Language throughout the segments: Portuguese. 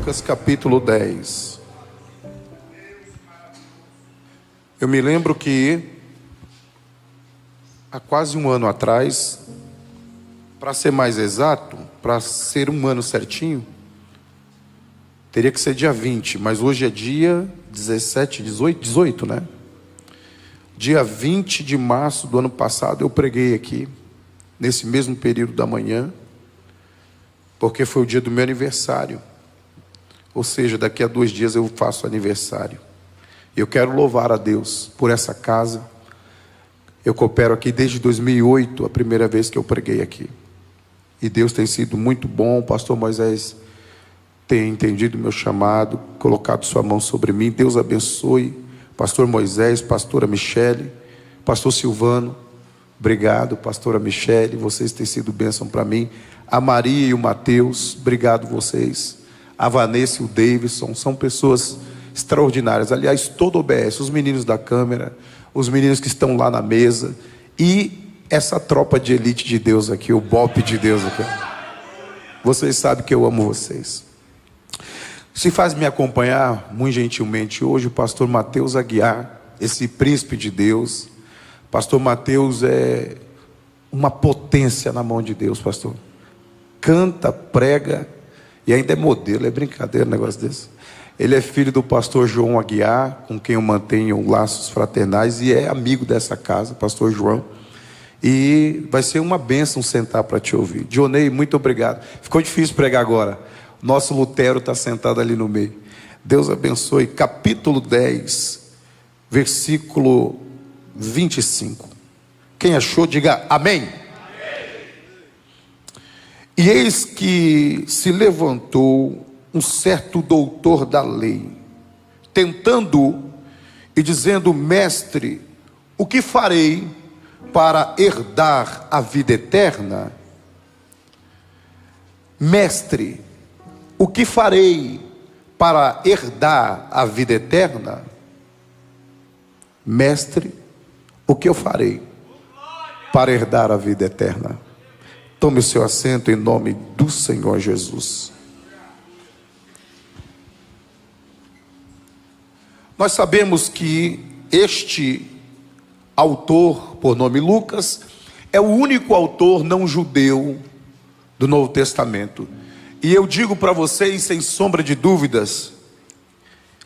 Lucas capítulo 10. Eu me lembro que há quase um ano atrás, para ser mais exato, para ser um ano certinho, teria que ser dia 20, mas hoje é dia 17, 18, né? Dia 20 de março do ano passado eu preguei aqui, nesse mesmo período da manhã, porque foi o dia do meu aniversário. Ou seja, daqui a 2 dias eu faço aniversário. Eu quero louvar a Deus por essa casa. Eu coopero aqui desde 2008, a primeira vez que eu preguei aqui. E Deus tem sido muito bom. O pastor Moisés tem entendido o meu chamado, colocado sua mão sobre mim. Deus abençoe. Pastor Moisés, pastora Michele, pastor Silvano, obrigado. Pastora Michele, vocês têm sido bênção para mim. A Maria e o Mateus, obrigado vocês. A Vanessa e o Davidson, são pessoas extraordinárias. Aliás, todo o OBS, os meninos da câmera, os meninos que estão lá na mesa, e essa tropa de elite de Deus aqui, o BOP de Deus aqui. Vocês sabem que eu amo vocês. Se faz me acompanhar, muito gentilmente, hoje o pastor Mateus Aguiar, esse príncipe de Deus. Pastor Mateus é uma potência na mão de Deus, pastor. Canta, prega, e ainda é modelo, é brincadeira um negócio desse. Ele é filho do pastor João Aguiar, com quem eu mantenho laços fraternais, e é amigo dessa casa, pastor João. E vai ser uma bênção sentar para te ouvir. Dionei, muito obrigado. Ficou difícil pregar agora. Nosso Lutero está sentado ali no meio. Deus abençoe. Capítulo 10, versículo 25. Quem achou, diga amém. E eis que se levantou um certo doutor da lei, tentando e dizendo: mestre, o que farei para herdar a vida eterna? Mestre, o que farei para herdar a vida eterna? Mestre, o que eu farei para herdar a vida eterna? Tome o seu assento em nome do Senhor Jesus. Nós sabemos que este autor, por nome Lucas, é o único autor não judeu do Novo Testamento. E eu digo para vocês, sem sombra de dúvidas,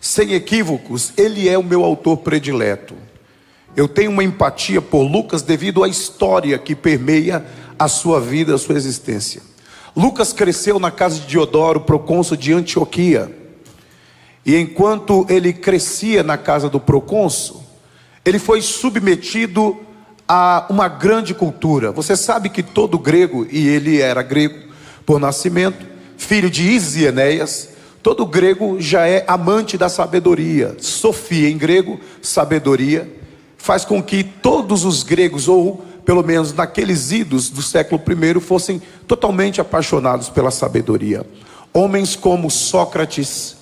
sem equívocos, ele é o meu autor predileto. Eu tenho uma empatia por Lucas devido à história que permeia a sua vida, a sua existência. Lucas cresceu na casa de Diodoro, procônsul de Antioquia. E enquanto ele crescia na casa do procônsul, ele foi submetido a uma grande cultura. Você sabe que todo grego, e ele era grego por nascimento, filho de Ísio e Enéas, todo grego já é amante da sabedoria. Sofia em grego, sabedoria, faz com que todos os gregos, ou pelo menos naqueles idos do século I, fossem totalmente apaixonados pela sabedoria. Homens como Sócrates,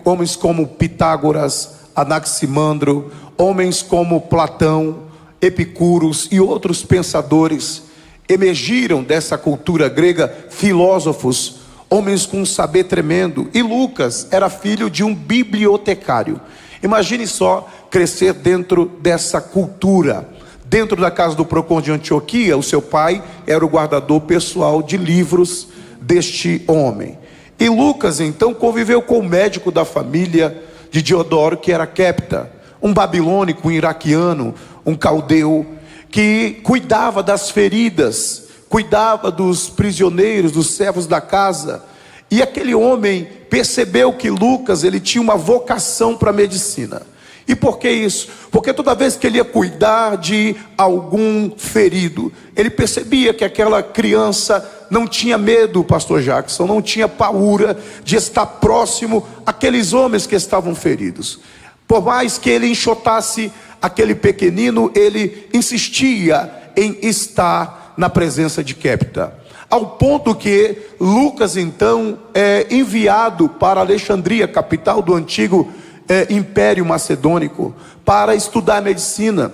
homens como Pitágoras, Anaximandro, homens como Platão, Epicuros e outros pensadores emergiram dessa cultura grega, filósofos, homens com um saber tremendo. E Lucas era filho de um bibliotecário. Imagine só crescer dentro dessa cultura. Dentro da casa do procônsul de Antioquia, o seu pai era o guardador pessoal de livros deste homem. E Lucas então conviveu com o médico da família de Diodoro, que era Quepta, um babilônico, um iraquiano, um caldeu, que cuidava das feridas, cuidava dos prisioneiros, dos servos da casa. E aquele homem percebeu que Lucas, ele tinha uma vocação para a medicina. E por que isso? Porque toda vez que ele ia cuidar de algum ferido, ele percebia que aquela criança não tinha medo, pastor Jackson, não tinha paura de estar próximo àqueles homens que estavam feridos. Por mais que ele enxotasse aquele pequenino, ele insistia em estar na presença de Quepta. Ao ponto que Lucas então é enviado para Alexandria, capital do antigo Império Macedônico, para estudar medicina.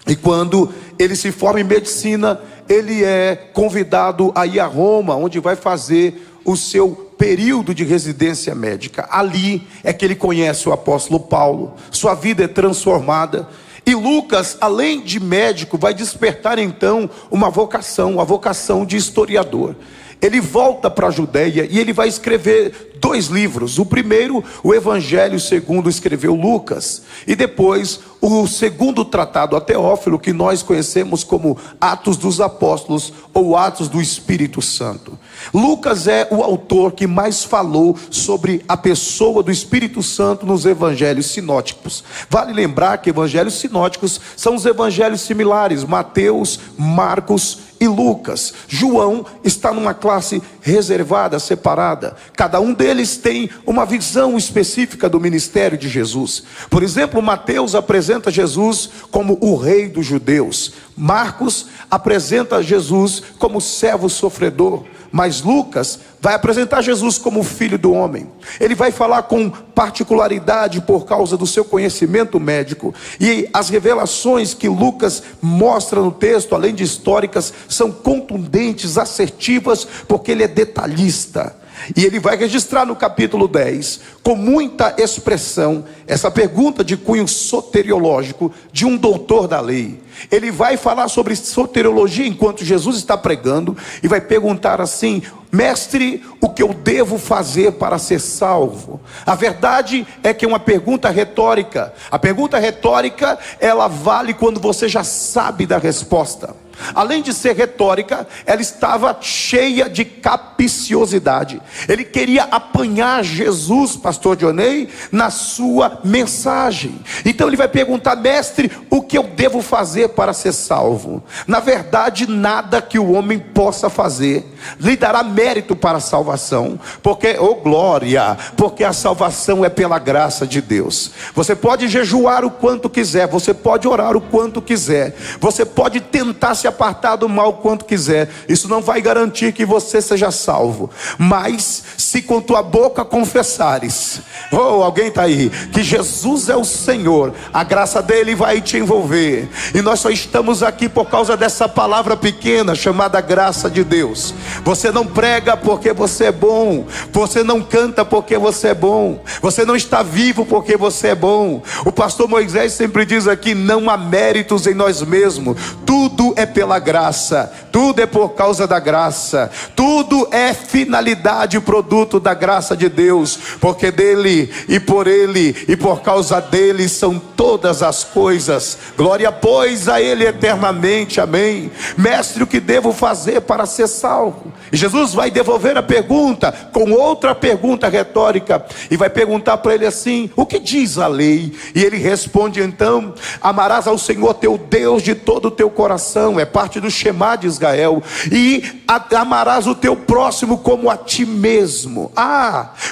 E quando ele se forma em medicina, ele é convidado a ir a Roma, onde vai fazer o seu período de residência médica. Ali é que ele conhece o apóstolo Paulo, sua vida é transformada. E Lucas, além de médico, vai despertar então uma vocação, a vocação de historiador. Ele volta para a Judéia e ele vai escrever 2 livros. O primeiro, o Evangelho, o segundo escreveu Lucas. E depois, o segundo tratado a Teófilo, que nós conhecemos como Atos dos Apóstolos ou Atos do Espírito Santo. Lucas é o autor que mais falou sobre a pessoa do Espírito Santo nos evangelhos sinóticos. Vale lembrar que evangelhos sinóticos são os evangelhos similares: Mateus, Marcos e Lucas. João está numa classe reservada, separada. Cada um deles tem uma visão específica do ministério de Jesus. Por exemplo, Mateus apresenta Jesus como o rei dos judeus. Marcos apresenta Jesus como servo sofredor. Mas Lucas vai apresentar Jesus como filho do homem. Ele vai falar com particularidade por causa do seu conhecimento médico. E as revelações que Lucas mostra no texto, além de históricas, são contundentes, assertivas, porque ele é detalhista. E ele vai registrar no capítulo 10, com muita expressão, essa pergunta de cunho soteriológico de um doutor da lei. Ele vai falar sobre soteriologia enquanto Jesus está pregando, e vai perguntar assim: mestre, o que eu devo fazer para ser salvo? A verdade é que é uma pergunta retórica. A pergunta retórica, ela vale quando você já sabe da resposta. Além de ser retórica, ela estava cheia de capciosidade. Ele queria apanhar Jesus, pastor Dionei, na sua mensagem. Então ele vai perguntar: mestre, o que eu devo fazer para ser salvo? Na verdade, nada que o homem possa fazer lhe dará mérito para a salvação, porque, oh glória, porque a salvação é pela graça de Deus. Você pode jejuar o quanto quiser, você pode orar o quanto quiser, você pode tentar se apartar do mal o quanto quiser, isso não vai garantir que você seja salvo. Mas se com tua boca confessares, oh, alguém está aí, que Jesus é o Senhor, a graça dele vai te envolver. E nós só estamos aqui por causa dessa palavra pequena chamada graça de Deus. Você não prega porque você é bom, você não canta porque você é bom, você não está vivo porque você é bom. O pastor Moisés sempre diz aqui: não há méritos em nós mesmos, tudo é pela graça, tudo é por causa da graça, tudo é finalidade, produto da graça de Deus, porque dele e por ele e por causa dele são todas as coisas. Glória pois a ele eternamente, amém. Mestre, o que devo fazer para ser salvo? E Jesus vai devolver a pergunta com outra pergunta retórica, e vai perguntar para ele assim: o que diz a lei? E ele responde então: amarás ao Senhor teu Deus de todo o teu coração, é parte do Shema de Israel, e amarás o teu próximo como a ti mesmo.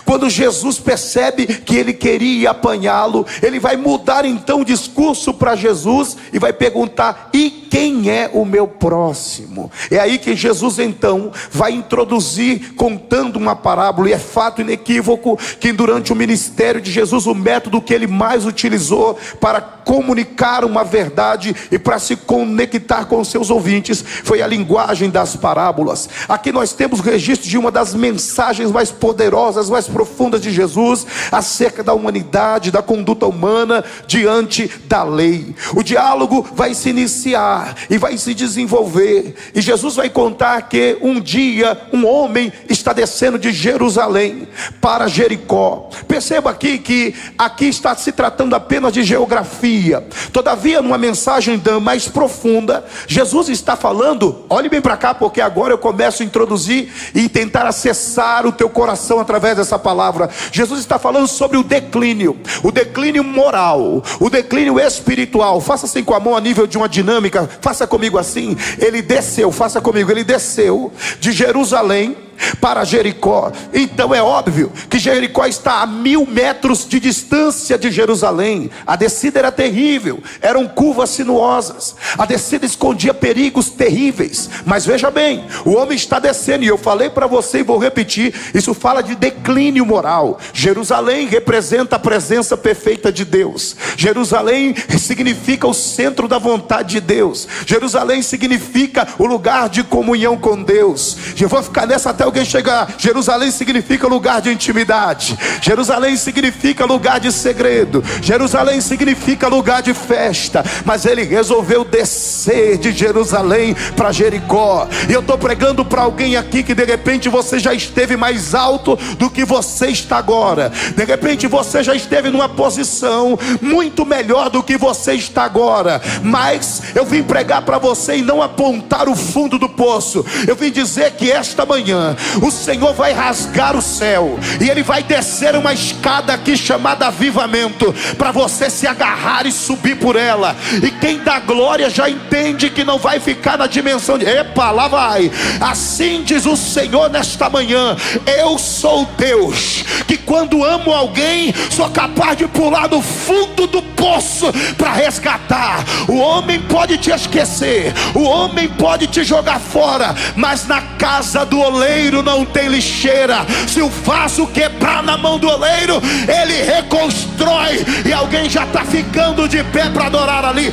Quando Jesus percebe que ele queria apanhá-lo, ele vai mudar então o discurso para Jesus e vai perguntar: e quem é o meu próximo? É aí que Jesus então vai introduzir contando uma parábola. E é fato inequívoco que durante o ministério de Jesus, o método que ele mais utilizou para comunicar uma verdade e para se conectar com seus ouvintes foi a linguagem das parábolas. Aqui nós temos registro de uma das mensagens mais poderosas, mais profundas de Jesus acerca da humanidade, da conduta humana diante da lei. O diálogo vai se iniciar e vai se desenvolver, e Jesus vai contar que um dia um homem está descendo de Jerusalém para Jericó. Perceba aqui que aqui está se tratando apenas de geografia. Todavia, numa mensagem mais profunda, Jesus está falando, olhe bem para cá, porque agora eu começo a introduzir e tentar acessar o teu coração através dessa palavra. Jesus está falando sobre o declínio moral, o declínio espiritual. Faça assim com a mão a nível de uma dinâmica, faça comigo assim. Ele desceu, faça comigo, ele desceu de Jerusalém para Jericó. Então é óbvio que Jericó está a 1000 metros de distância de Jerusalém. A descida era terrível, eram curvas sinuosas, a descida escondia perigos terríveis. Mas veja bem, o homem está descendo, e eu falei para você e vou repetir, isso fala de declínio moral. Jerusalém representa a presença perfeita de Deus. Jerusalém significa o centro da vontade de Deus. Jerusalém significa o lugar de comunhão com Deus. Eu vou ficar nessa até alguém chegar. Jerusalém significa lugar de intimidade. Jerusalém significa lugar de segredo. Jerusalém significa lugar de festa. Mas ele resolveu descer de Jerusalém para Jericó. E eu estou pregando para alguém aqui que de repente você já esteve mais alto do que você está agora. De repente você já esteve numa posição muito melhor do que você está agora. Mas eu vim pregar para você e não apontar o fundo do poço. Eu vim dizer que esta manhã o Senhor vai rasgar o céu e Ele vai descer uma escada aqui chamada avivamento, para você se agarrar e subir por ela. E quem dá glória já entende que não vai ficar na dimensão de epa, lá vai. Assim diz o Senhor nesta manhã: eu sou Deus que quando amo alguém sou capaz de pular do fundo do poço para resgatar. O homem pode te esquecer, o homem pode te jogar fora, mas na casa do oleiro não tem lixeira. Se o vaso quebrar na mão do oleiro, ele reconstrói. E alguém já está ficando de pé para adorar ali.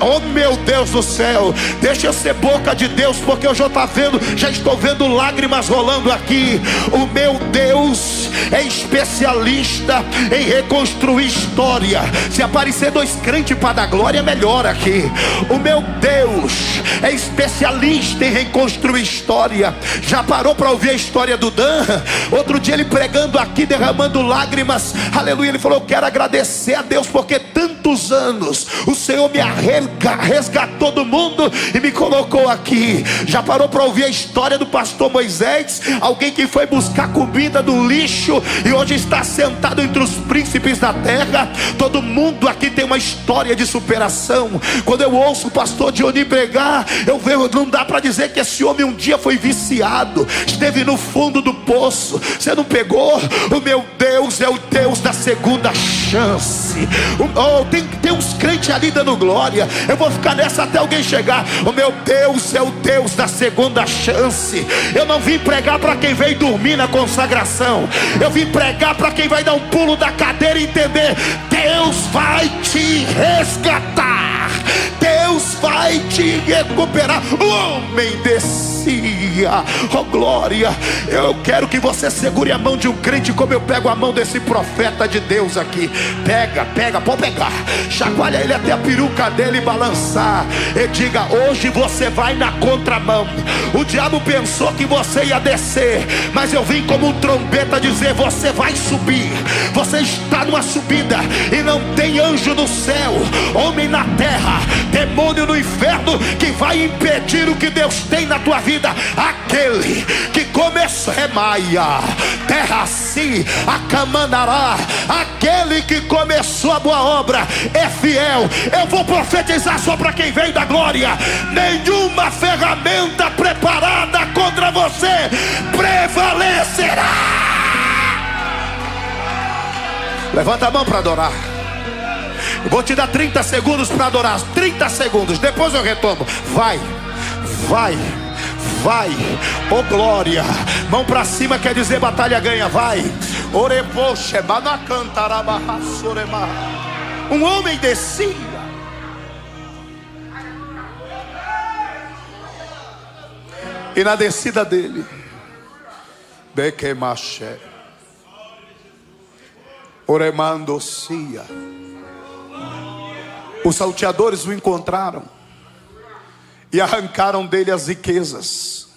Oh meu Deus do céu, deixa eu ser boca de Deus, porque eu já estou vendo lágrimas rolando aqui. O meu Deus é especialista em reconstruir história. Se aparecer 2 crentes para dar glória, é melhor aqui. O meu Deus é especialista em reconstruir história. Já parou para ouvir a história do Dan? Outro dia ele pregando aqui, derramando lágrimas, aleluia, ele falou: eu quero agradecer a Deus porque tantos anos o Senhor me resgatou do mundo e me colocou aqui. Já parou para ouvir a história do pastor Moisés? Alguém que foi buscar comida do lixo e hoje está sentado entre os príncipes da terra. Todo mundo aqui tem uma história de superação. Quando eu ouço o pastor Diony pregar, eu vejo, não dá para dizer que esse homem um dia foi viciado, esteve no fundo do poço. Você não pegou? O meu Deus é o Deus da segunda chance. Tem uns crentes ali dando glória. Eu vou ficar nessa até alguém chegar. O meu Deus é o Deus da segunda chance. Eu não vim pregar para quem veio dormir na consagração. Eu vim pregar para quem vai dar um pulo da cadeira e entender: Deus vai te resgatar, Deus vai te recuperar. O homem descia, oh glória. Eu quero que você segure a mão de um crente como eu pego a mão desse profeta de Deus aqui. Pega, pode pegar, chacoalha ele até a peruca dele balançar e diga: hoje você vai na contramão. O diabo pensou que você ia descer, mas eu vim como um trombeta dizer: você vai subir. Você está numa subida e não tem anjo no céu, homem na terra, demônio no inferno que vai impedir o que Deus tem na tua vida. Aquele que começou Maia, terra assim, a Camandará, aquele que começou a boa obra é fiel. Eu vou profetizar só para quem vem da glória: nenhuma ferramenta preparada contra você prevalecerá. Levanta a mão para adorar. Eu vou te dar 30 segundos para adorar. 30 segundos, depois eu retomo. Vai. Oh glória. Mão para cima quer dizer batalha ganha. Vai. Um homem descia. E na descida dele, Bequemaché, Oremandocia, os salteadores o encontraram e arrancaram dele as riquezas,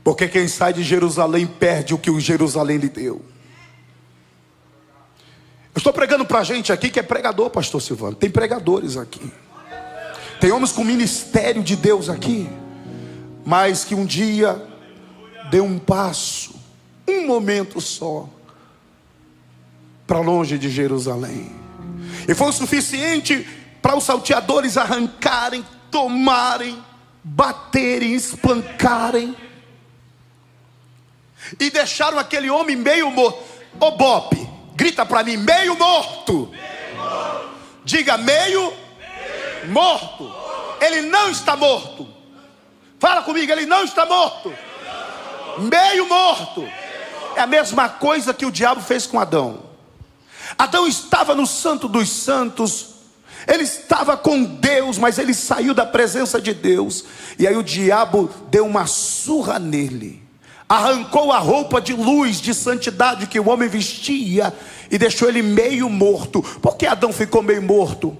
porque quem sai de Jerusalém perde o que o Jerusalém lhe deu. Eu estou pregando para gente aqui que é pregador, pastor Silvano. Tem pregadores aqui, tem homens com ministério de Deus aqui, mas que um dia deu um passo, um momento só, para longe de Jerusalém, e foi o suficiente para os salteadores arrancarem, tomarem, baterem, espancarem. e deixaram aquele homem meio morto. Ô Bope, grita para mim, meio morto. Diga, meio morto. Ele não está morto. Fala comigo, ele não está morto. Meio morto. É a mesma coisa que o diabo fez com Adão. Adão estava no Santo dos Santos, ele estava com Deus, mas ele saiu da presença de Deus. E aí o diabo deu uma surra nele, arrancou a roupa de luz, de santidade que o homem vestia e deixou ele meio morto. Por que Adão ficou meio morto?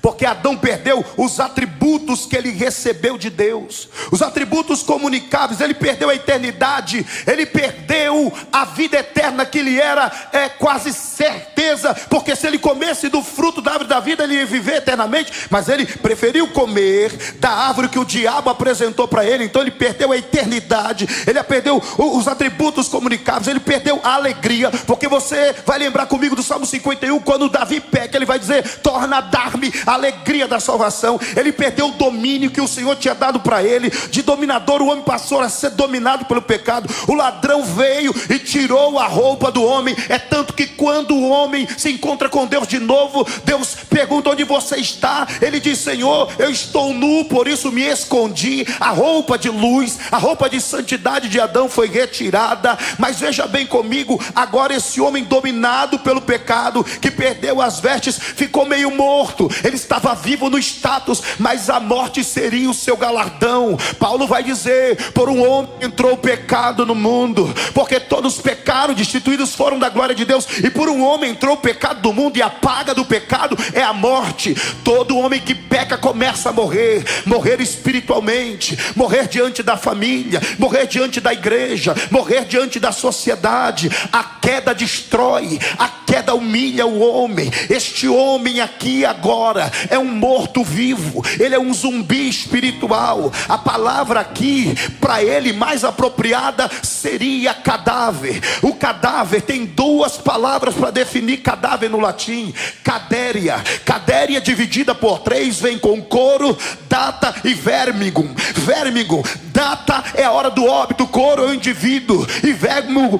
Porque Adão perdeu os atributos que ele recebeu de Deus, os atributos comunicáveis. Ele perdeu a eternidade, ele perdeu a vida eterna que lhe era quase certeza, porque se ele comesse do fruto da árvore da vida, ele ia viver eternamente. Mas ele preferiu comer da árvore que o diabo apresentou para ele. Então ele perdeu a eternidade, ele perdeu os atributos comunicáveis, ele perdeu a alegria. Porque você vai lembrar comigo do Salmo 51, quando Davi peca, ele vai dizer: torna a dar-me a alegria da salvação. Ele perdeu o domínio que o Senhor tinha dado para ele. De dominador, o homem passou a ser dominado pelo pecado. O ladrão veio e tirou a roupa do homem. É tanto que quando o homem se encontra com Deus de novo, Deus pergunta: onde você está? Ele diz: Senhor, eu estou nu, por isso me escondi. A roupa de luz, a roupa de santidade de Adão foi retirada. Mas veja bem comigo, agora esse homem dominado pelo pecado, que perdeu as vestes, ficou meio morto. Ele estava vivo no status, mas a morte seria o seu galardão. Paulo vai dizer: por um homem entrou o pecado no mundo, porque todos pecaram, destituídos foram da glória de Deus. E por um homem entrou o pecado do mundo, e a paga do pecado é a morte. Todo homem que peca começa a morrer. Morrer espiritualmente, morrer diante da família, morrer diante da igreja, morrer diante da sociedade. A queda destrói, a queda humilha o homem. Este homem aqui agora é um morto vivo, ele é um zumbi espiritual. A palavra aqui para ele mais apropriada seria cadáver. O cadáver tem duas palavras para definir cadáver no latim: cadéria. Cadéria dividida por três vem com coro, data e vermigum. Vermigum, data é a hora do óbito, coro é o indivíduo, e vermigum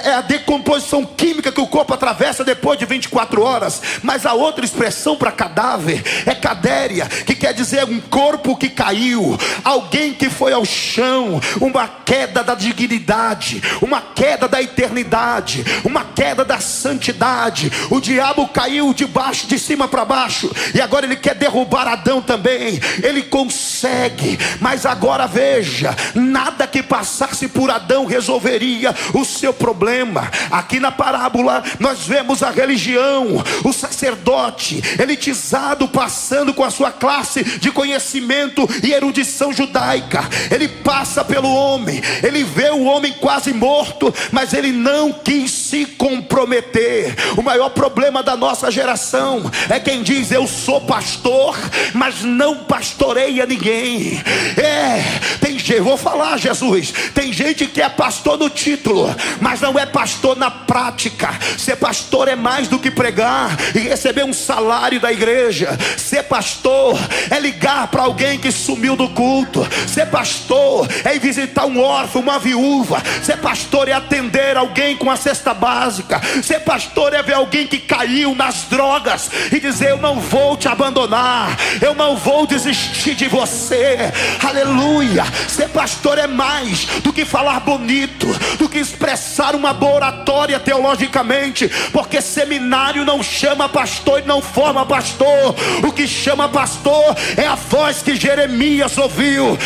é a decomposição química que o corpo atravessa depois de 24 horas. Mas a outra expressão para cadáver é cadéria, que quer dizer um corpo que caiu, alguém que foi ao chão, uma queda da dignidade, uma queda da eternidade, uma queda da santidade. O diabo caiu de cima para baixo, e agora ele quer derrubar Adão também. Ele consegue, mas agora veja, nada que passasse por Adão resolveria o seu problema. Aqui na parábola nós vemos a religião, o sacerdote elitizado passando com a sua classe de conhecimento e erudição judaica. Ele passa pelo homem, ele vê o homem quase morto, mas ele não quis se comprometer. O maior problema da nossa geração é quem diz: eu sou pastor, mas não pastoreia ninguém. Tem gente, vou falar, Jesus, tem gente que é pastor no título, mas não é pastor na prática. Ser pastor é mais do que pregar e receber um salário da igreja. Ser pastor é ligar para alguém que sumiu do culto. Ser pastor é ir visitar um órfão, uma viúva. Ser pastor é atender alguém com a cesta básica. Ser pastor é ver alguém que caiu nas drogas e dizer: eu não vou te abandonar, eu não vou desistir de você. Aleluia. Ser pastor é mais do que falar bonito, do que expressar uma boa oratória teologicamente, porque seminário não chama pastor e não forma pastor. O que chama pastor é a voz que Jeremias ouviu: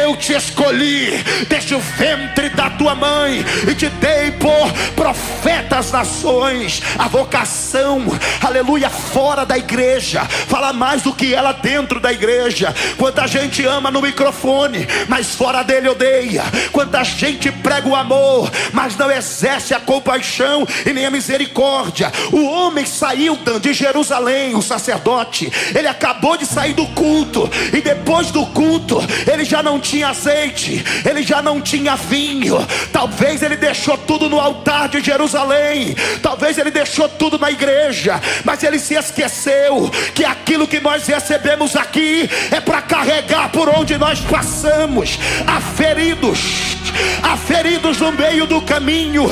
eu te escolhi desde o ventre da tua mãe e te dei por profeta às nações. A vocação, aleluia, fora da igreja fala mais do que ela dentro da igreja. Quanta gente ama no microfone, mas fora dele odeia. Quanta gente prega o amor, mas não exerce a compaixão e nem a misericórdia. O homem saiu de Jerusalém, o sacerdote, ele acabou de sair do culto, e depois do culto ele já não tinha azeite, ele já não tinha vinho. Talvez ele deixou tudo no altar de Jerusalém, talvez ele deixou tudo na igreja, mas ele se esqueceu que aquilo que nós recebemos aqui é para carregar por onde nós passamos. Há feridos, Há feridos no meio do caminho,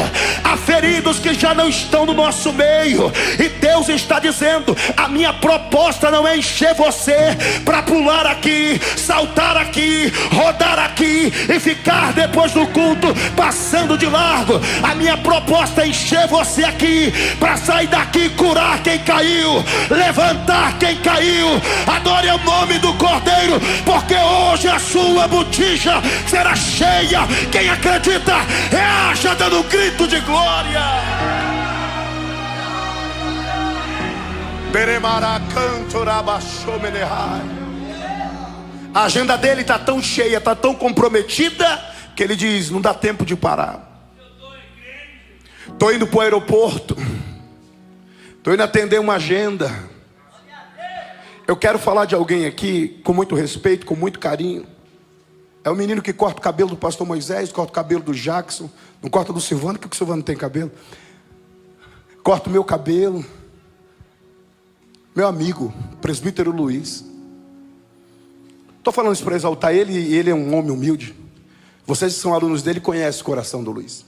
há feridos que já não estão no nosso meio, e Deus está dizendo: a minha proposta não é encher você para pular aqui, saltar aqui, rodar aqui e ficar depois do culto passando de largo. A minha proposta é encher você aqui para sair daqui, curar quem caiu, levantar quem caiu. Adore o nome do Cordeiro, porque hoje a sua botija será cheia. Quem acredita, reaja dando um grito de glória. A agenda dele está tão cheia, está tão comprometida, que ele diz: não dá tempo de parar. Estou indo para o aeroporto, estou indo atender uma agenda. Eu quero falar de alguém aqui com muito respeito, com muito carinho. É o menino que corta o cabelo do pastor Moisés, corta o cabelo do Jackson, não corta do Silvano, porque o Silvano não tem cabelo. Corta o meu cabelo. Meu amigo, presbítero Luiz. Estou falando isso para exaltar ele, e ele é um homem humilde. Vocês que são alunos dele conhecem o coração do Luiz.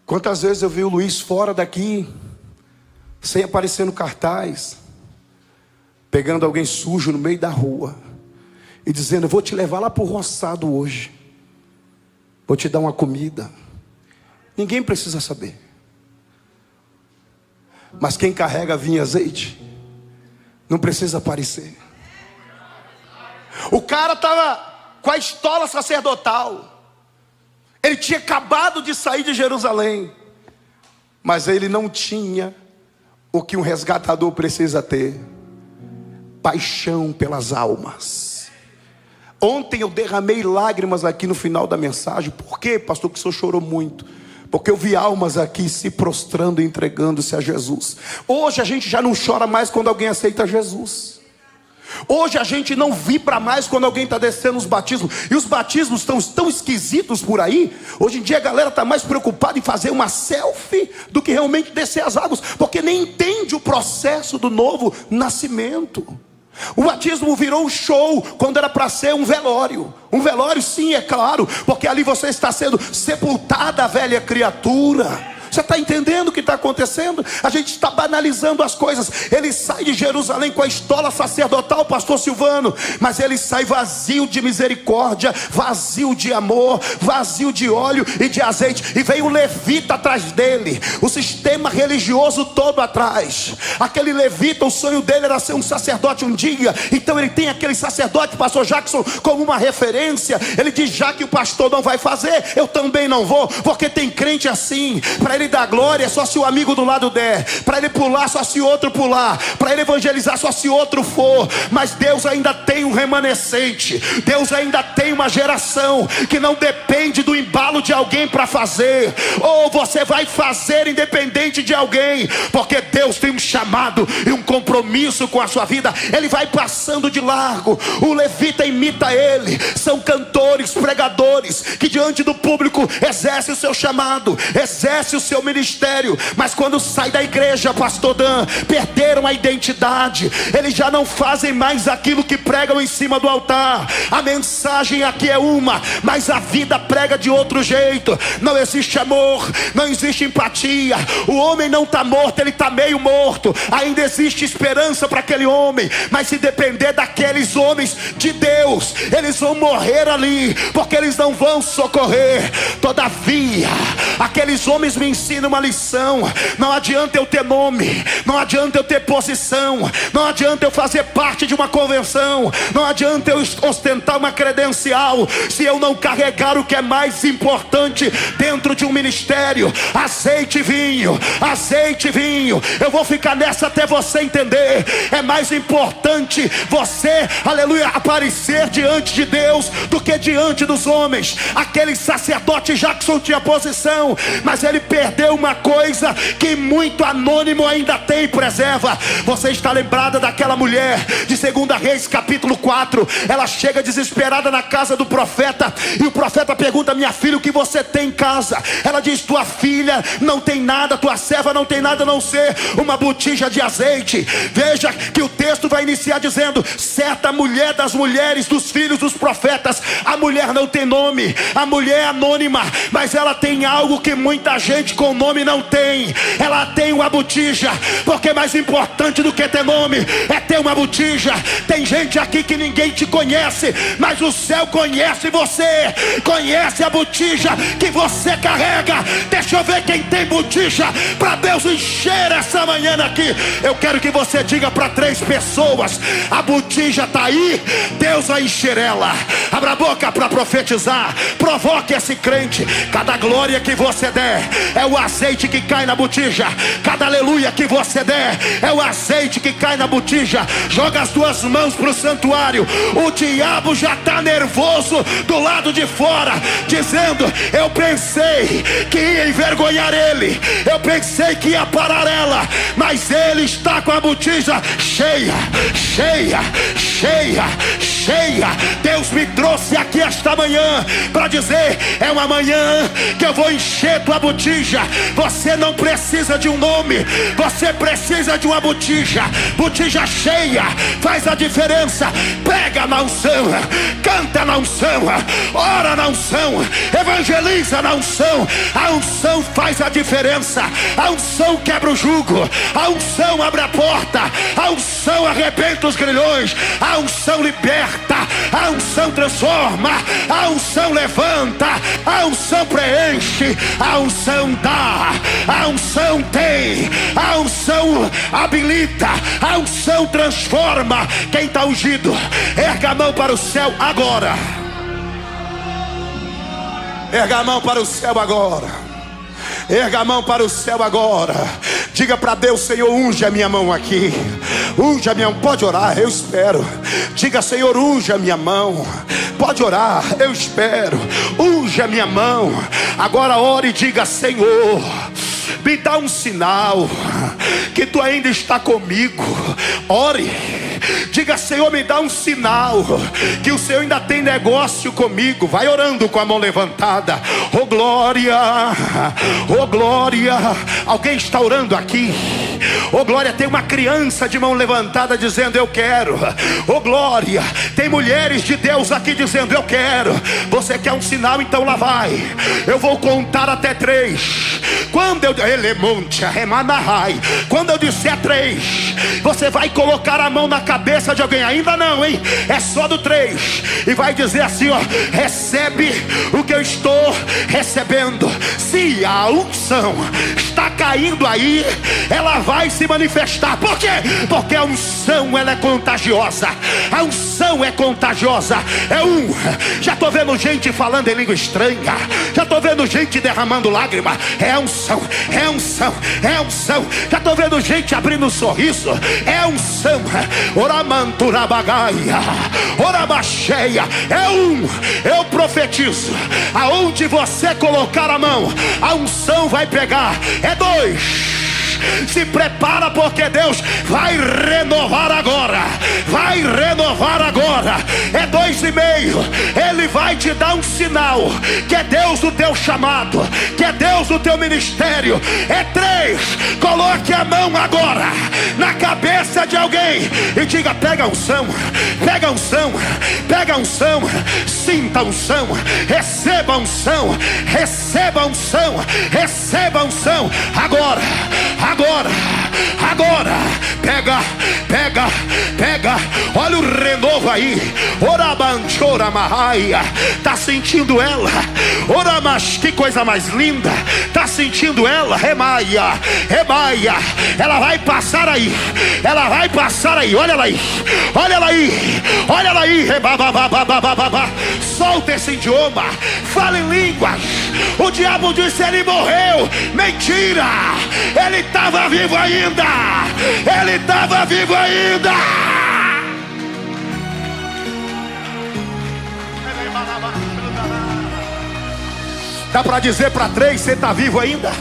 Quantas vezes eu vi o Luiz fora daqui, sem aparecer no cartaz, pegando alguém sujo no meio da rua e dizendo: eu vou te levar lá para o roçado hoje, vou te dar uma comida. Ninguém precisa saber, mas quem carrega vinho e azeite não precisa aparecer. O cara estava com a estola sacerdotal, ele tinha acabado de sair de Jerusalém, mas ele não tinha o que um resgatador precisa ter: paixão pelas almas. Ontem eu derramei lágrimas aqui no final da mensagem. Por quê, pastor, que o senhor chorou muito? Porque eu vi almas aqui se prostrando e entregando-se a Jesus. Hoje a gente já não chora mais quando alguém aceita Jesus. Hoje a gente não vibra mais quando alguém está descendo os batismos. E os batismos estão tão esquisitos por aí. Hoje em dia a galera está mais preocupada em fazer uma selfie do que realmente descer as águas, porque nem entende o processo do novo nascimento. O batismo virou um show, quando era para ser um velório. Um velório, sim, é claro, porque ali você está sendo sepultada, a velha criatura. Você está entendendo o que está acontecendo? A gente está banalizando as coisas. Ele sai de Jerusalém com a estola sacerdotal, pastor Silvano, mas ele sai vazio de misericórdia, vazio de amor, vazio de óleo e de azeite. E vem o levita atrás dele, o sistema religioso todo atrás. Aquele levita, o sonho dele era ser um sacerdote um dia. Então ele tem aquele sacerdote, pastor Jackson, como uma referência. Ele diz: já que o pastor não vai fazer, eu também não vou. Porque tem crente assim: para ele dar glória é só se o amigo do lado der, para ele pular só se outro pular, para ele evangelizar só se outro for. Mas Deus ainda tem um remanescente, Deus ainda tem uma geração que não depende do embalo de alguém para fazer. Ou você vai fazer independente de alguém, porque Deus tem um chamado e um compromisso com a sua vida. Ele vai passando de largo. O levita imita ele. São cantores, pregadores que diante do público exerce o seu chamado, exerce o seu ministério, mas quando sai da igreja, pastor Dan, perderam a identidade. Eles já não fazem mais aquilo que pregam em cima do altar. A mensagem aqui é uma, mas a vida prega de outro jeito. Não existe amor, não existe empatia. O homem não está morto, ele está meio morto. Ainda existe esperança para aquele homem, mas se depender daqueles homens de Deus, eles vão morrer ali, porque eles não vão socorrer. Todavia, aqueles homens me ensinam uma lição. Não adianta eu ter nome, não adianta eu ter posição, não adianta eu fazer parte de uma convenção, não adianta eu ostentar uma credencial, se eu não carregar o que é mais importante dentro de um ministério: azeite e vinho, azeite e vinho. Eu vou ficar nessa até você entender. É mais importante você, aleluia, aparecer diante de Deus do que diante dos homens. Aquele sacerdote Jackson tinha posição, mas ele perdeu perdeu uma coisa que muito anônimo ainda tem e preserva. Você está lembrada daquela mulher de 2 Reis capítulo 4? Ela chega desesperada na casa do profeta, e o profeta pergunta: minha filha, o que você tem em casa? Ela diz: tua filha não tem nada, tua serva não tem nada a não ser uma botija de azeite. Veja que o texto vai iniciar dizendo: certa mulher das mulheres dos filhos dos profetas. A mulher não tem nome, a mulher é anônima, mas ela tem algo que muita gente com nome não tem. Ela tem uma botija, porque mais importante do que ter nome é ter uma botija. Tem gente aqui que ninguém te conhece, mas o céu conhece você, conhece a botija que você carrega. Deixa eu ver quem tem botija para Deus encher essa manhã aqui. Eu quero que você diga para 3 pessoas: a botija está aí, Deus vai encher ela. Abra a boca para profetizar, provoque esse crente. Cada glória que você der é o azeite que cai na botija. Cada aleluia que você der é o azeite que cai na botija. Joga as tuas mãos para o santuário. O diabo já está nervoso do lado de fora, dizendo: eu pensei que ia envergonhar ele, eu pensei que ia parar ela, mas ele está com a botija cheia, cheia, cheia, cheia. Deus me trouxe aqui esta manhã para dizer: é uma manhã que eu vou encher tua botija. Você não precisa de um nome, você precisa de uma botija. Botija cheia faz a diferença. Prega na unção, canta na unção, ora na unção, evangeliza na unção. A unção faz a diferença. A unção quebra o jugo, a unção abre a porta, a unção arrebenta os grilhões, a unção liberta, a unção transforma, a unção levanta, a unção preenche, a unção dá, a unção tem, a unção habilita, a unção transforma. Quem está ungido, erga a mão para o céu agora. Erga a mão para o céu agora. Erga a mão para o céu agora. Diga para Deus: Senhor, unge a minha mão aqui. Unge a minha mão. Pode orar, eu espero. Diga: Senhor, unge a minha mão. Pode orar, eu espero. Unge a minha mão. Agora ore e diga: Senhor, me dá um sinal que tu ainda está comigo. Ore, diga: Senhor, me dá um sinal que o Senhor ainda tem negócio comigo. Vai orando com a mão levantada. Oh glória, oh glória. Alguém está orando aqui? Oh glória, tem uma criança de mão levantada dizendo: eu quero. Oh glória, tem mulheres de Deus aqui dizendo: eu quero. Você quer um sinal? Então lá vai. Eu vou contar até 3. Quando eu disser 3, você vai colocar a mão na cabeça de alguém. Ainda não, hein? É só do 3. E vai dizer assim, ó: recebe o que eu estou recebendo. Se a unção está caindo aí, ela vai se manifestar. Por quê? Porque a unção, ela é contagiosa. A unção é contagiosa. Já estou vendo gente falando em língua estranha. Já estou vendo gente derramando lágrima. É unção, é unção, é unção. Já estou vendo gente abrindo um sorriso. É unção. Oramanturabagaia, orabacheia. Eu profetizo: aonde você colocar a mão, a unção vai pegar. É 2. Se prepara, porque Deus vai renovar agora. Vai renovar agora. É 2,5. Ele vai te dar um sinal que é Deus do teu chamado, que é Deus do teu ministério. É 3. Coloque a mão agora na cabeça de alguém e diga: pega a unção, pega a unção, pega a unção. Sinta a unção, receba a unção, receba a unção, receba a unção. Agora, agora, agora. Pega, pega, pega. Olha o renovo aí. Orabanchora Mahaia. Tá sentindo ela? Oramas, que coisa mais linda. Tá sentindo ela? Remaia, remaia. Ela vai passar aí. Ela vai passar aí. Olha ela aí. Olha ela aí. Olha ela aí. Rebababababababa. Solta esse idioma. Fala em línguas. O diabo disse: ele morreu. Mentira. Ele estava vivo ainda. Ele estava vivo ainda. Dá para dizer para 3: você está vivo ainda?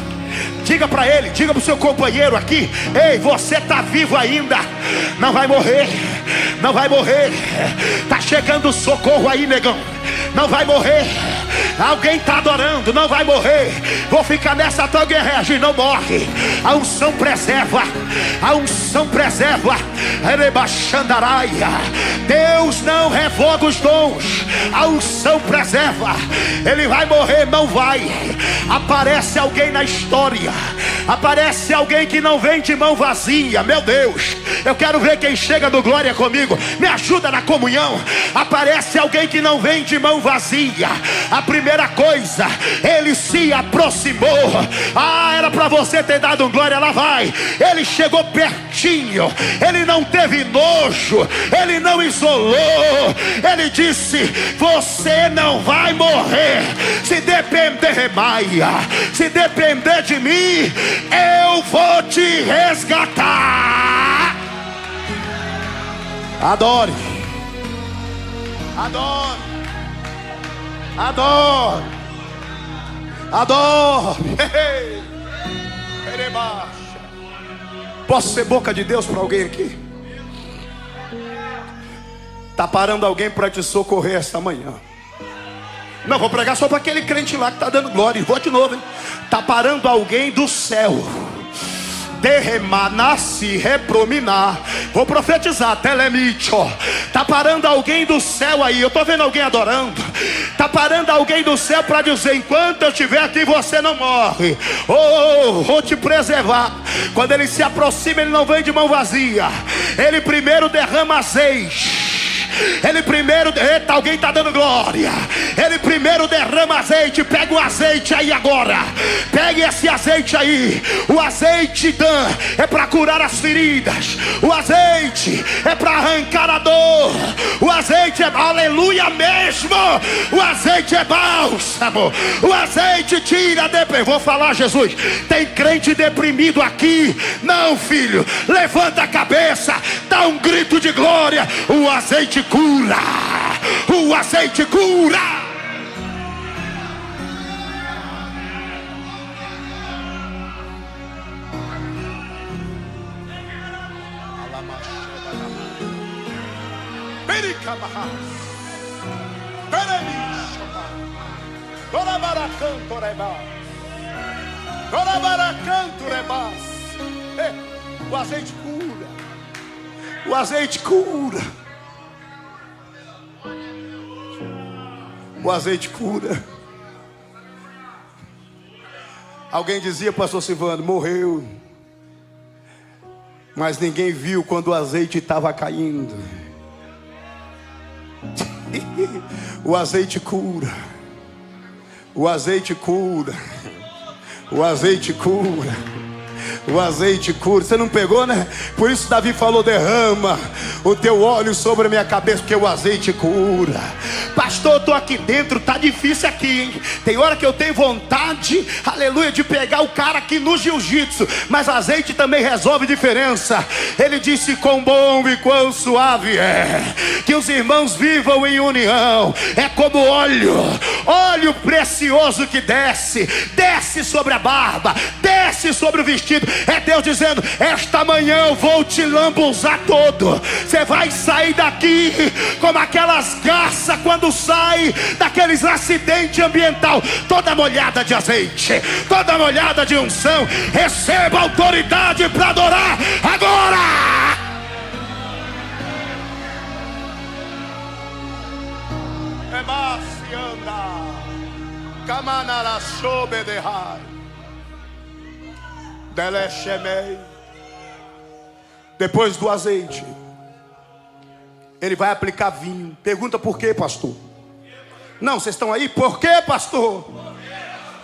Diga para ele, diga para o seu companheiro aqui: ei, você está vivo ainda, não vai morrer, não vai morrer. Está chegando socorro aí, negão, não vai morrer. Alguém está adorando, não vai morrer. Vou ficar nessa até alguém reagir, não morre. A unção preserva, a unção preserva. Deus não revoga os dons, a unção preserva. Ele vai morrer, não vai. Aparece alguém na história, aparece alguém que não vem de mão vazia. Meu Deus, eu quero ver quem chega do glória comigo. Me ajuda na comunhão. Aparece alguém que não vem de mão vazia. A primeira coisa, ele se aproximou. Era para você ter dado um glória, lá vai. Ele chegou pertinho, ele não teve nojo, ele não isolou. Ele disse: você não vai morrer. Se depender, Maia, se depender de mim, eu vou te resgatar. Adore, adore, adore, adore. Posso ser boca de Deus para alguém aqui? Está parando alguém para te socorrer esta manhã. Não, vou pregar só para aquele crente lá que está dando glória. Vou de novo, hein? Está parando alguém do céu. Derremar, se reprominar. Vou profetizar, telemite, ó. Tá parando alguém do céu aí. Eu tô vendo alguém adorando. Tá parando alguém do céu para dizer: enquanto eu estiver aqui, você não morre. Vou te preservar. Quando ele se aproxima, ele não vem de mão vazia. Ele primeiro derrama azeite. Ele primeiro, eita, alguém está dando glória. Ele primeiro derrama azeite. Pega o azeite aí agora. Pegue esse azeite aí. O azeite é para curar as feridas. O azeite é para arrancar a dor. O azeite é, aleluia mesmo. O azeite é bálsamo. O azeite tira depressão. Vou falar, Jesus, tem crente deprimido aqui? Não, filho, levanta a cabeça, dá um grito de glória. O azeite cura. O azeite cura. O azeite cura. O azeite cura. O azeite cura. Alguém dizia: pastor Silvano, morreu, mas ninguém viu quando o azeite estava caindo. O azeite cura. O azeite cura. O azeite cura. O azeite cura. Você não pegou, né? Por isso Davi falou: derrama o teu óleo sobre a minha cabeça, porque o azeite cura. Pastor, eu estou aqui dentro, tá difícil aqui, hein? Tem hora que eu tenho vontade, aleluia, de pegar o cara aqui no jiu-jitsu, mas azeite também resolve diferença. Ele disse: quão bom e quão suave é que os irmãos vivam em união. É como óleo, óleo precioso que desce sobre a barba, desce sobre o vestido. É Deus dizendo: esta manhã eu vou te lambuzar todo. Você vai sair daqui como aquelas garças quando sai daqueles acidentes ambiental, toda molhada de azeite, toda molhada de unção. Receba autoridade para adorar agora. Depois do azeite, ele vai aplicar vinho. Pergunta: por quê, pastor? Não, vocês estão aí? Por quê, pastor?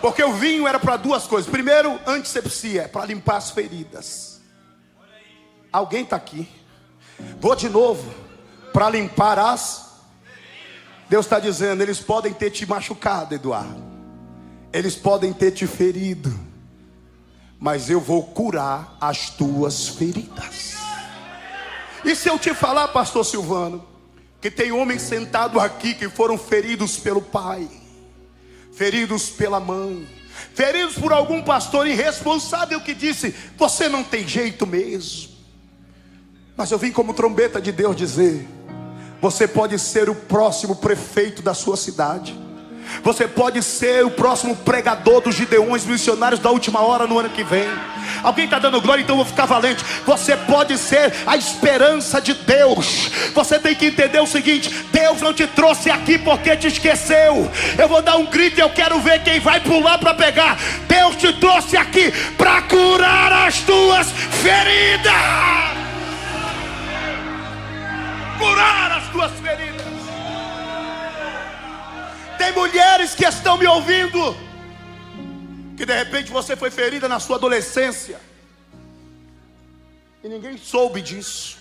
Porque o vinho era para duas coisas. Primeiro, antisepsia, para limpar as feridas. Alguém está aqui? Vou de novo. Para limpar as... Deus está dizendo: eles podem ter te machucado, Eduardo, eles podem ter te ferido, mas eu vou curar as tuas feridas. E se eu te falar, pastor Silvano, que tem homens sentados aqui que foram feridos pelo pai, feridos pela mãe, feridos por algum pastor irresponsável que disse: você não tem jeito mesmo. Mas eu vim como trombeta de Deus dizer: você pode ser o próximo prefeito da sua cidade. Você pode ser o próximo pregador dos Gideões missionários da última hora no ano que vem. Alguém está dando glória? Então eu vou ficar valente. Você pode ser a esperança de Deus. Você tem que entender o seguinte: Deus não te trouxe aqui porque te esqueceu. Eu vou dar um grito e eu quero ver quem vai pular para pegar. Deus te trouxe aqui para curar as tuas feridas. Curar as tuas feridas. Tem mulheres que estão me ouvindo, que de repente você foi ferida na sua adolescência e ninguém soube disso,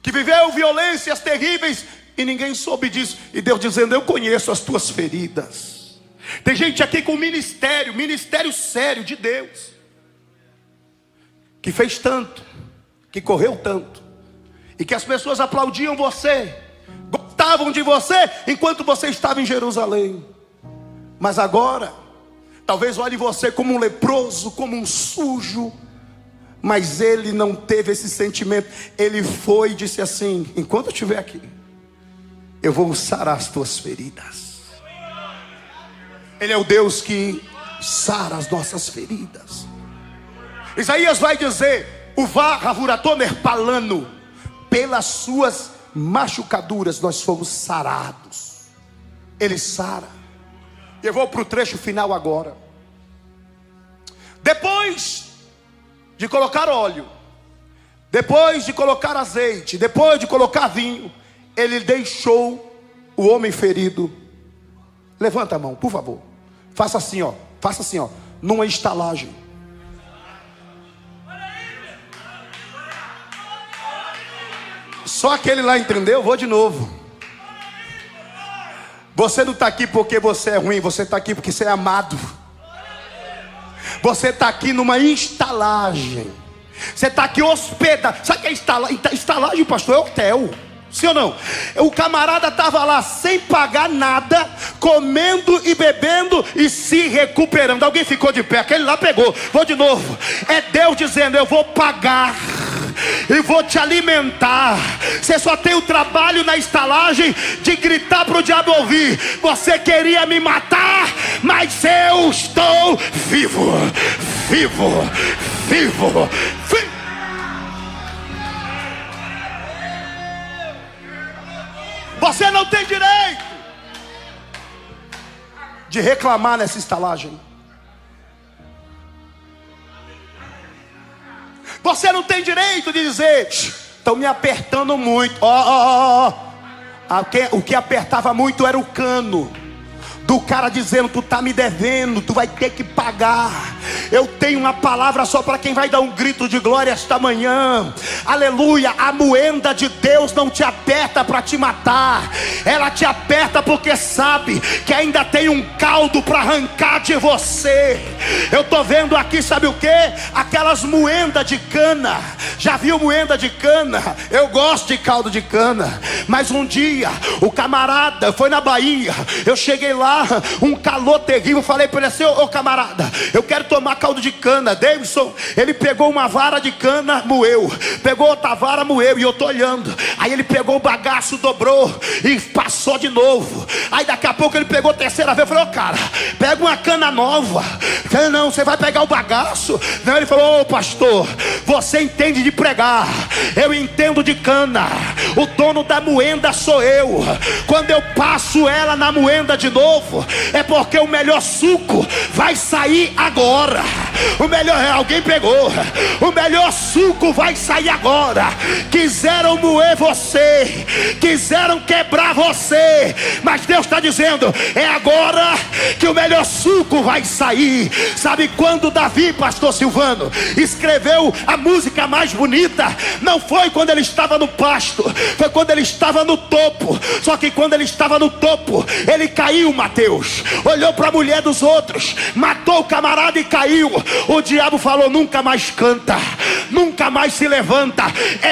que viveu violências terríveis e ninguém soube disso, e Deus dizendo: eu conheço as tuas feridas. Tem gente aqui com ministério sério de Deus, que fez tanto, que correu tanto, e que as pessoas aplaudiam você, gostavam de você enquanto você estava em Jerusalém. Mas agora, talvez olhe você como um leproso, como um sujo. Mas ele não teve esse sentimento. Ele foi e disse assim: enquanto eu estiver aqui, eu vou sarar as tuas feridas. Ele é o Deus que sara as nossas feridas. Isaías vai dizer: o Ravuratomer Palano, pelas suas machucaduras nós fomos sarados. Ele sara. Eu vou para o trecho final agora. Depois de colocar óleo, depois de colocar azeite, depois de colocar vinho, ele deixou o homem ferido. Levanta a mão, por favor. Faça assim, ó. Faça assim, ó. Numa estalagem. Só aquele lá entendeu? Eu vou de novo. Você não está aqui porque você é ruim. Você está aqui porque você é amado. Você está aqui numa estalagem. Você está aqui hospedado. Sabe o que é estalagem? Estalagem, pastor, é hotel. Sim ou não? O camarada estava lá sem pagar nada, comendo e bebendo e se recuperando. Alguém ficou de pé? Aquele lá pegou. Vou de novo. É Deus dizendo: eu vou pagar e vou te alimentar. Você só tem o trabalho na estalagem de gritar para o diabo ouvir: você queria me matar, mas eu estou vivo. Vivo, vivo, vivo. Você não tem direito de reclamar nessa estalagem. Você não tem direito de dizer: estão me apertando muito. O que apertava muito era o cano do cara dizendo: tu tá me devendo, tu vai ter que pagar. Eu tenho uma palavra só para quem vai dar um grito de glória esta manhã. Aleluia. A moenda de Deus não te aperta para te matar. Ela te aperta porque sabe que ainda tem um caldo para arrancar de você. Eu tô vendo aqui, sabe o que? Aquelas moendas de cana. Já viu moenda de cana? Eu gosto de caldo de cana. Mas um dia o camarada foi na Bahia. Eu cheguei lá, um calor terrível. Falei para ele assim: ô camarada, eu quero tomar caldo de cana. Davidson, ele pegou uma vara de cana, moeu. Pegou outra vara, moeu. E eu tô olhando. Aí ele pegou o bagaço, dobrou e passou de novo. Aí daqui a pouco ele pegou a terceira vez. Eu falei: ô cara, pega uma cana nova. Eu falei: não, você vai pegar o bagaço? Não, ele falou: ô pastor, você entende de pregar, eu entendo de cana. O dono da moenda sou eu. Quando eu passo ela na moenda de novo, é porque o melhor suco vai sair agora. O melhor, alguém pegou. O melhor suco vai sair agora. Quiseram moer você, quiseram quebrar você, mas Deus está dizendo: é agora que o melhor suco vai sair. Sabe quando Davi, pastor Silvano, escreveu a música mais bonita? Não foi quando ele estava no pasto, foi quando ele estava no topo. Só que quando ele estava no topo, ele caiu, Mateus. Olhou para a mulher dos outros, matou o camarada e caiu. O diabo falou: nunca mais canta, nunca mais se levanta.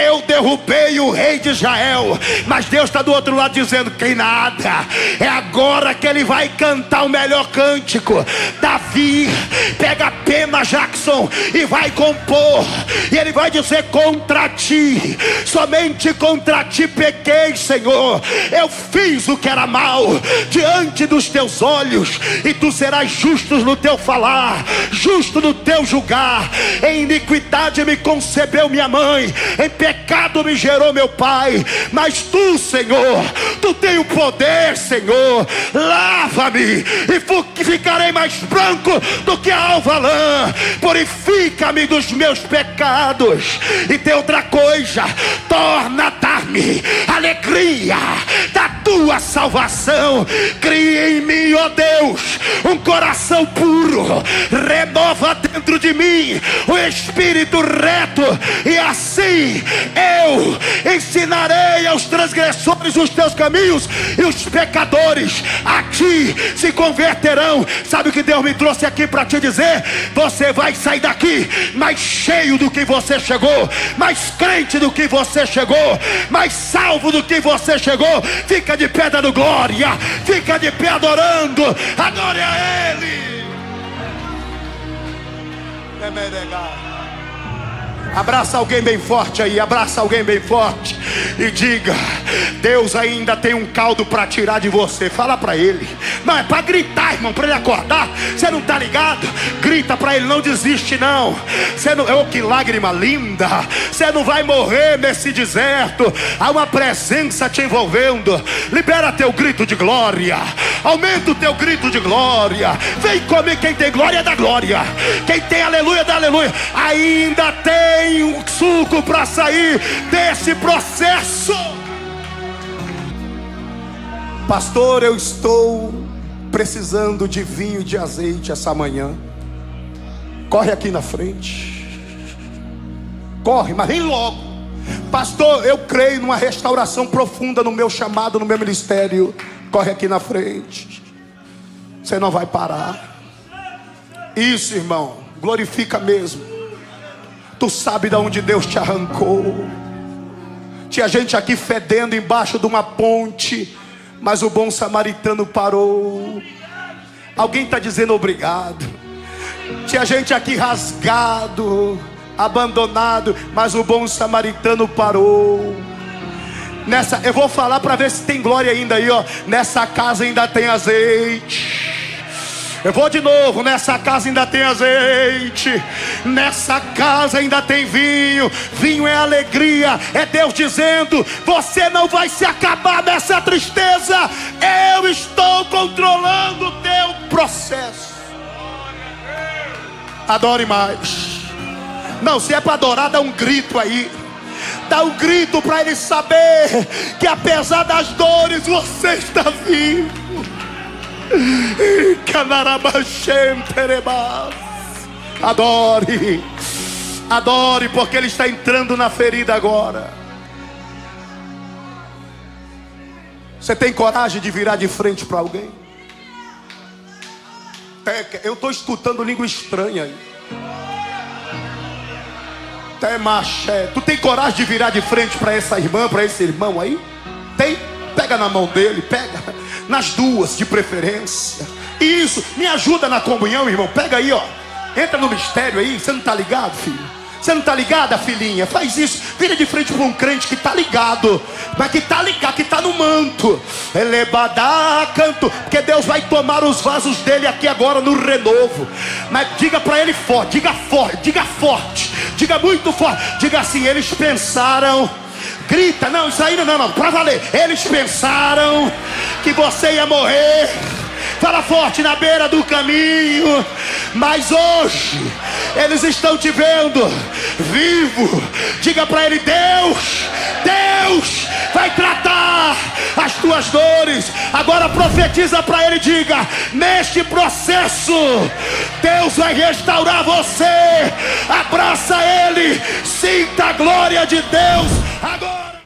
Eu derrubei o rei de Israel. Mas Deus está do outro lado dizendo: que nada, é agora que ele vai cantar o melhor cântico. Davi pega a pena, Jackson, e vai compor, e ele vai dizer: contra ti, somente contra ti pequei, Senhor. Eu fiz o que era mal diante dos teus olhos, e tu serás justo no teu falar, justo no teu julgar. Em iniquidade me concebeu minha mãe, em pecado me gerou meu pai. Mas tu, Senhor, tu tem o poder, Senhor. Lava-me e ficarei mais branco do que a alva lã. Purifica-me dos meus pecados. E tem outra coisa: torna a dar-me alegria da tua salvação. Cria em mim, ó Deus, um coração puro. Renova dentro de mim o espírito reto, e assim eu ensinarei aos transgressores os teus caminhos, e os pecadores a ti se converterão. Sabe o que Deus me trouxe aqui para te dizer? Você vai sair daqui mais cheio do que você chegou, mais crente do que você chegou, mais salvo do que você chegou. Fica de pé dando glória, fica de pé adorando. Adore a Ele. Abraça alguém bem forte aí, abraça alguém bem forte e diga: Deus ainda tem um caldo para tirar de você. Fala para ele. Não é para gritar, irmão, para ele acordar. Você não está ligado? Grita para ele: não desiste não. Você não... Oh, que lágrima linda. Você não vai morrer nesse deserto. Há uma presença te envolvendo. Libera teu grito de glória. Aumenta o teu grito de glória. Vem comigo, quem tem glória dá glória, quem tem aleluia dá aleluia. Ainda tem um suco para sair desse processo. Pastor, eu estou precisando de vinho e de azeite essa manhã. Corre aqui na frente. Corre, mas vem logo. Pastor, eu creio numa restauração profunda no meu chamado, no meu ministério. Corre aqui na frente. Você não vai parar. Isso, irmão, glorifica mesmo. Tu sabe de onde Deus te arrancou. Tinha gente aqui fedendo embaixo de uma ponte, mas o bom samaritano parou. Alguém está dizendo obrigado. Tinha gente aqui rasgado, abandonado, mas o bom samaritano parou. Eu vou falar para ver se tem glória ainda aí, ó. Nessa casa ainda tem azeite. Eu vou de novo: nessa casa ainda tem azeite, nessa casa ainda tem vinho. Vinho é alegria, é Deus dizendo: você não vai se acabar nessa tristeza. Eu estou controlando o teu processo. Adore mais. Não, se é para adorar, dá um grito aí. Dá um grito para ele saber que apesar das dores você está vivo. Adore, adore, porque ele está entrando na ferida agora. Você tem coragem de virar de frente para alguém? Eu estou escutando língua estranha aí. Tu tem coragem de virar de frente para essa irmã, para esse irmão aí? Tem? Pega na mão dele, pega nas duas de preferência. Isso, me ajuda na comunhão, irmão. Pega aí, ó. Entra no mistério aí. Você não está ligado, filho? Você não está ligada, filhinha? Faz isso. Vira de frente para um crente que está ligado, mas que está ligado, que está no manto. Elebadá, canto. Porque Deus vai tomar os vasos dele aqui agora no renovo. Mas diga para ele forte, diga forte, diga forte, diga muito forte. Diga assim: eles pensaram. Grita, não, isso aí não, pra valer. Eles pensaram que você ia morrer. Fala forte: na beira do caminho. Mas hoje eles estão te vendo vivo. Diga para ele: Deus vai tratar as tuas dores. Agora profetiza para ele, diga: neste processo Deus vai restaurar você. Abraça ele, sinta a glória de Deus agora.